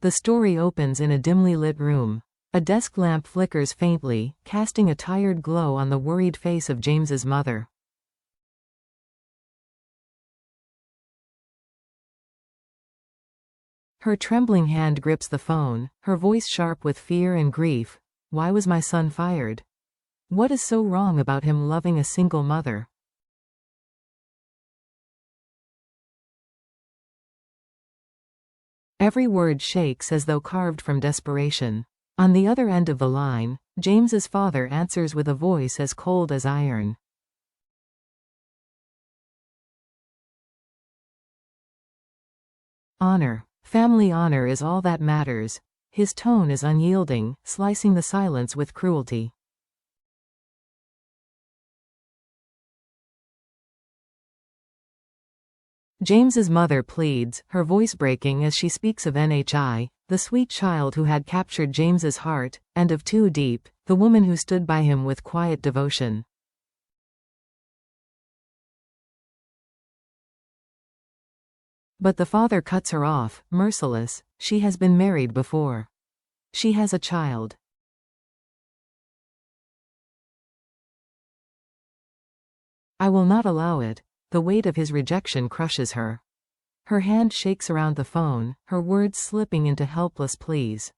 The story opens in a dimly lit room. A desk lamp flickers faintly, casting a tired glow on the worried face of James's mother. Her trembling hand grips the phone, her voice sharp with fear and grief. Why was my son fired? What is so wrong about him loving a single mother? Every word shakes as though carved from desperation. On the other end of the line, James's father answers with a voice as cold as iron. Honor. Family honor is all that matters. His tone is unyielding, slicing the silence with cruelty. James's mother pleads, her voice breaking as she speaks of Nhi, the sweet child who had captured James's heart, and of Diep, the woman who stood by him with quiet devotion. But the father cuts her off, merciless. She has been married before. She has a child. I will not allow it. The weight of his rejection crushes her. Her hand shakes around the phone, her words slipping into helpless pleas.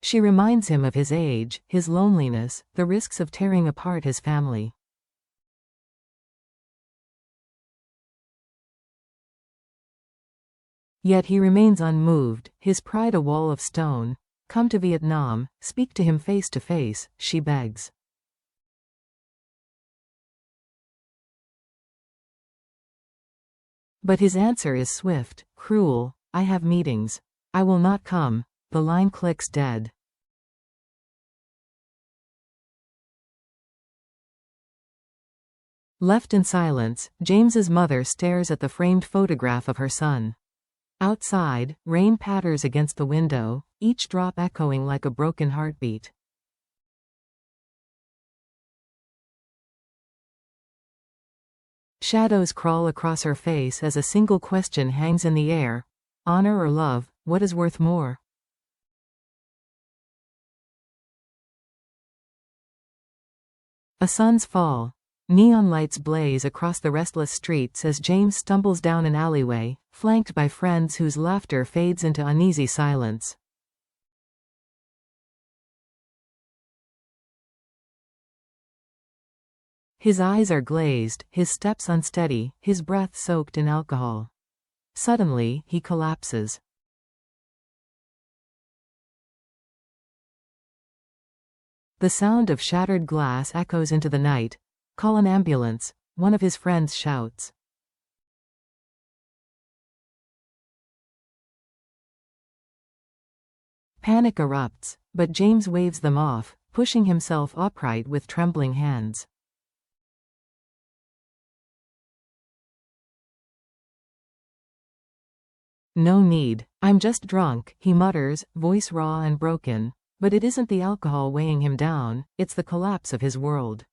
She reminds him of his age, his loneliness, the risks of tearing apart his family. Yet he remains unmoved, his pride a wall of stone. Come to Vietnam, speak to him face to face, she begs. But his answer is swift, cruel. I have meetings. I will not come. The line clicks dead. Left in silence, James's mother stares at the framed photograph of her son. Outside, rain patters against the window, each drop echoing like a broken heartbeat. Shadows crawl across her face as a single question hangs in the air. Honor or love, what is worth more? A son's fall. Neon lights blaze across the restless streets as James stumbles down an alleyway, flanked by friends whose laughter fades into uneasy silence. His eyes are glazed, his steps unsteady, his breath soaked in alcohol. Suddenly, he collapses. The sound of shattered glass echoes into the night. Call an ambulance, one of his friends shouts. Panic erupts, but James waves them off, pushing himself upright with trembling hands. No need. I'm just drunk, he mutters, voice raw and broken. But it isn't the alcohol weighing him down, it's the collapse of his world.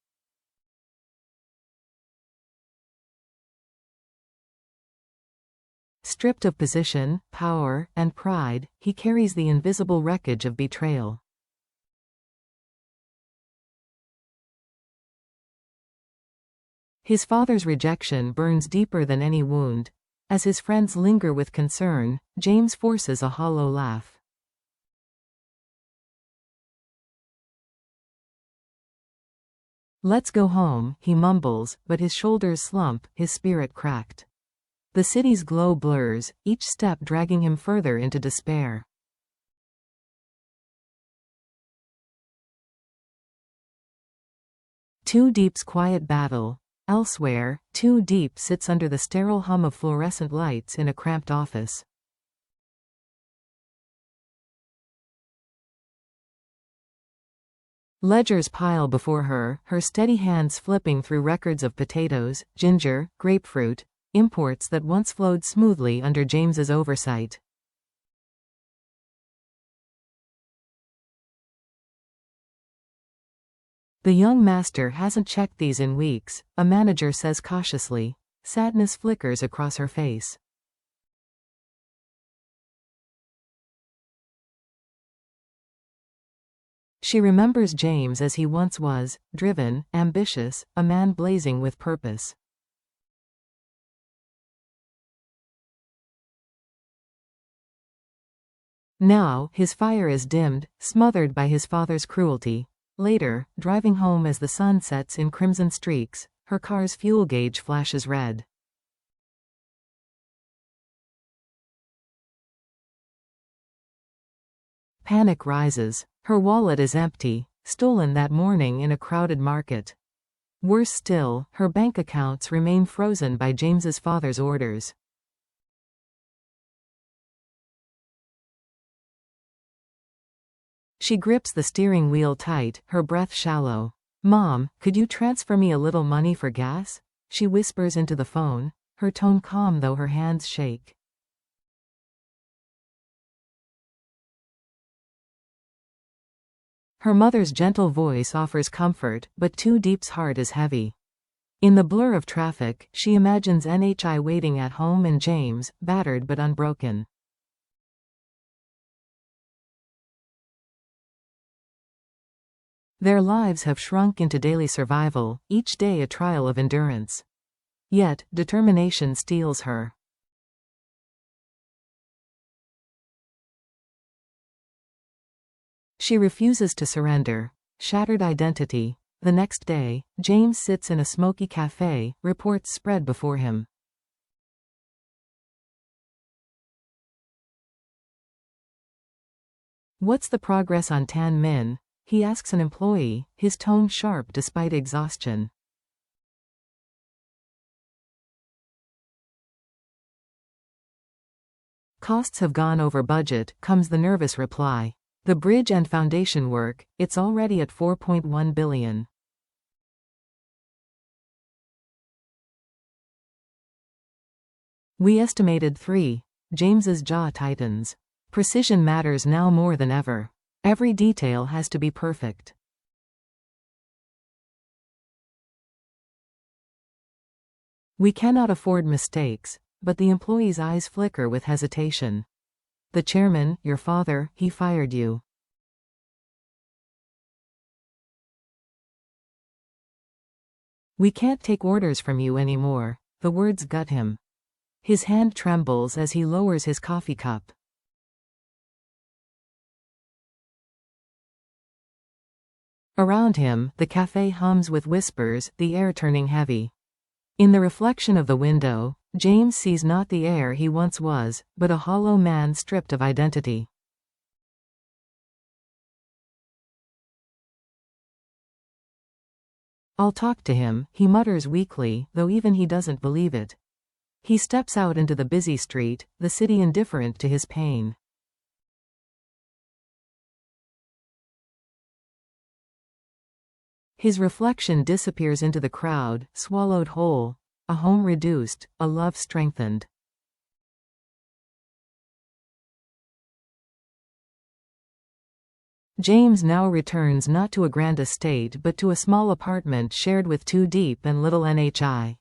Stripped of position, power, and pride, he carries the invisible wreckage of betrayal. His father's rejection burns deeper than any wound. As his friends linger with concern, James forces a hollow laugh. Let's go home, he mumbles, but his shoulders slump, his spirit cracked. The city's glow blurs, each step dragging him further into despair. Diep's quiet battle. Elsewhere, Diep sits under the sterile hum of fluorescent lights in a cramped office. Ledgers pile before her, her steady hands flipping through records of potatoes, ginger, grapefruit, imports that once flowed smoothly under James's oversight. The young master hasn't checked these in weeks, a manager says cautiously. Sadness flickers across her face. She remembers James as he once was, driven, ambitious, a man blazing with purpose. Now, his fire is dimmed, smothered by his father's cruelty. Later, driving home as the sun sets in crimson streaks, her car's fuel gauge flashes red. Panic rises. Her wallet is empty, stolen that morning in a crowded market. Worse still, her bank accounts remain frozen by James's father's orders. She grips the steering wheel tight, her breath shallow. "Mom, could you transfer me a little money for gas?" she whispers into the phone, her tone calm though her hands shake. Her mother's gentle voice offers comfort, but Diep's heart is heavy. In the blur of traffic, she imagines NHI waiting at home and James, battered but unbroken. Their lives have shrunk into daily survival, each day a trial of endurance. Yet, determination steals her. She refuses to surrender. Shattered identity. The next day, James sits in a smoky cafe, reports spread before him. "What's the progress on Tan Min?" he asks an employee, his tone sharp despite exhaustion. "Costs have gone over budget," comes the nervous reply. "The bridge and foundation work, it's already at 4.1 billion. We estimated 3. James's jaw tightens. Precision matters now more than ever. Every detail has to be perfect. We cannot afford mistakes, but the employee's eyes flicker with hesitation. "The chairman, your father, he fired you." "We can't take orders from you anymore." The words gut him. His hand trembles as he lowers his coffee cup. Around him, the cafe hums with whispers, the air turning heavy. In the reflection of the window, James sees not the heir he once was, but a hollow man stripped of identity. "I'll talk to him," he mutters weakly, though even he doesn't believe it. He steps out into the busy street, the city indifferent to his pain. His reflection disappears into the crowd, swallowed whole. A home reduced, a love strengthened. James now returns not to a grand estate but to a small apartment shared with Diep and little NHI.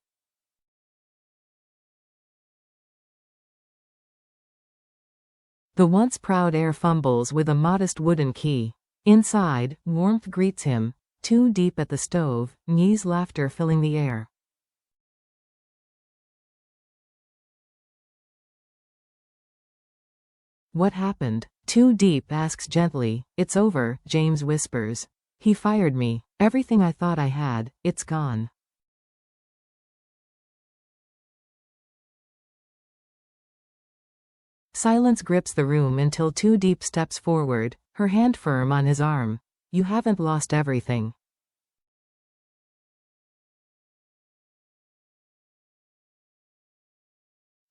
The once proud heir fumbles with a modest wooden key. Inside, warmth greets him. Diep at the stove, Nyi's laughter filling the air. "What happened?" Diep asks gently. "It's over," James whispers. "He fired me. Everything I thought I had, it's gone." Silence grips the room until Diep steps forward, her hand firm on his arm. "You haven't lost everything."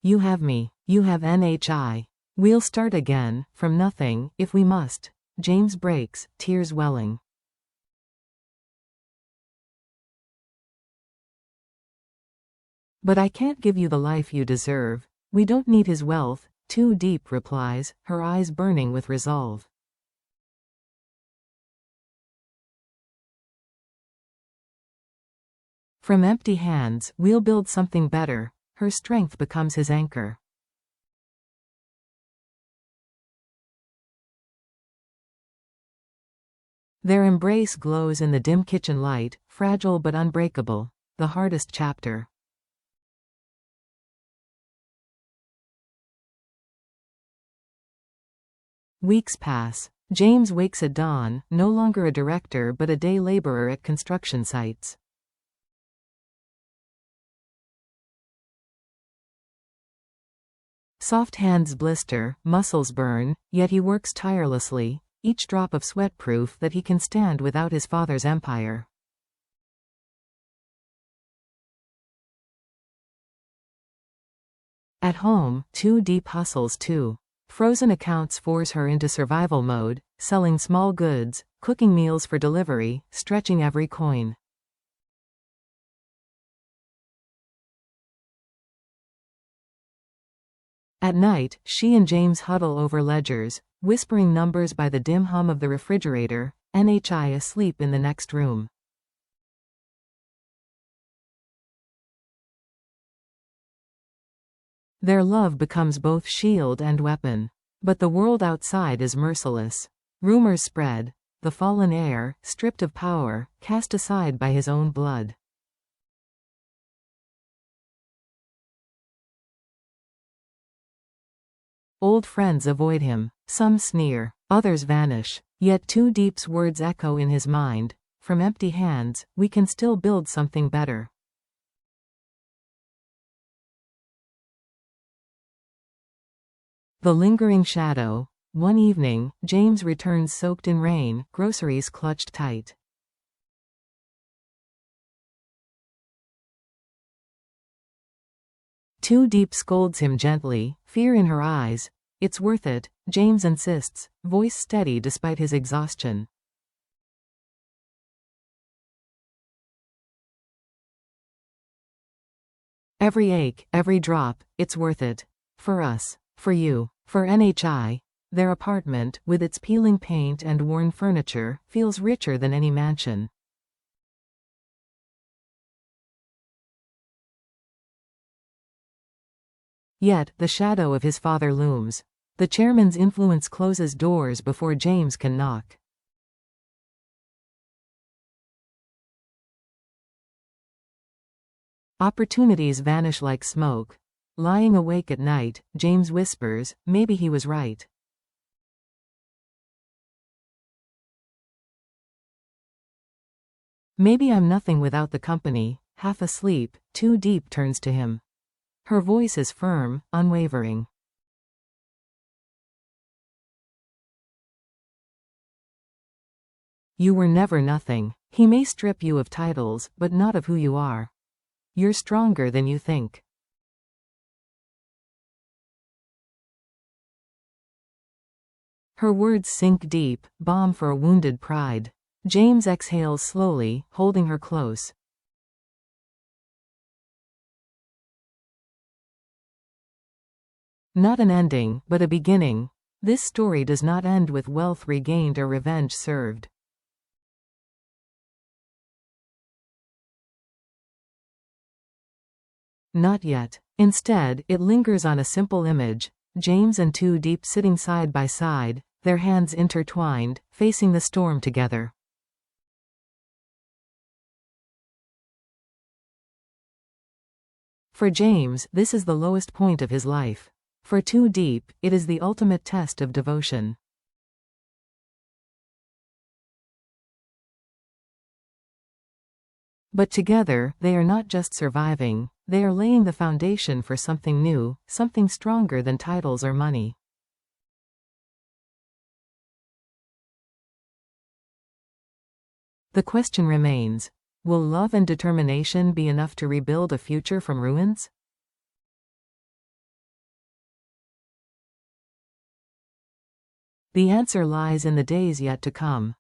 "You have me. You have NHI. We'll start again, from nothing, if we must." James breaks, tears welling. "But I can't give you the life you deserve. We don't need his wealth," Diep replies, her eyes burning with resolve. From empty hands, we'll build something better. Her strength becomes his anchor. Their embrace glows in the dim kitchen light, fragile but unbreakable. The hardest chapter. Weeks pass. James wakes at dawn, no longer a director but a day laborer at construction sites. Soft hands blister, muscles burn, yet he works tirelessly, each drop of sweat proof that he can stand without his father's empire. At home, Diep hustles too. Frozen accounts force her into survival mode, selling small goods, cooking meals for delivery, stretching every coin. At night, she and James huddle over ledgers, whispering numbers by the dim hum of the refrigerator, NHI asleep in the next room. Their love becomes both shield and weapon. But the world outside is merciless. Rumors spread. The fallen heir, stripped of power, cast aside by his own blood. Old friends avoid him. Some sneer. Others vanish. Yet Diep's words echo in his mind. From empty hands, we can still build something better. The lingering shadow. One evening, James returns soaked in rain, groceries clutched tight. Diep scolds him gently, fear in her eyes. It's worth it, James insists, voice steady despite his exhaustion. Every ache, every drop, it's worth it. For us. For you. For NHI. Their apartment, with its peeling paint and worn furniture, feels richer than any mansion. Yet, the shadow of his father looms. The chairman's influence closes doors before James can knock. Opportunities vanish like smoke. Lying awake at night, James whispers, maybe he was right. Maybe I'm nothing without the company. Half asleep, Diep turns to him. Her voice is firm, unwavering. You were never nothing. He may strip you of titles, but not of who you are. You're stronger than you think. Her words sink deep, balm for a wounded pride. James exhales slowly, holding her close. Not an ending, but a beginning. This story does not end with wealth regained or revenge served. Not yet. Instead, it lingers on a simple image. James and Diep sitting side by side, their hands intertwined, facing the storm together. For James, this is the lowest point of his life. For Diep, it is the ultimate test of devotion. But together, they are not just surviving, they are laying the foundation for something new, something stronger than titles or money. The question remains, will love and determination be enough to rebuild a future from ruins? The answer lies in the days yet to come.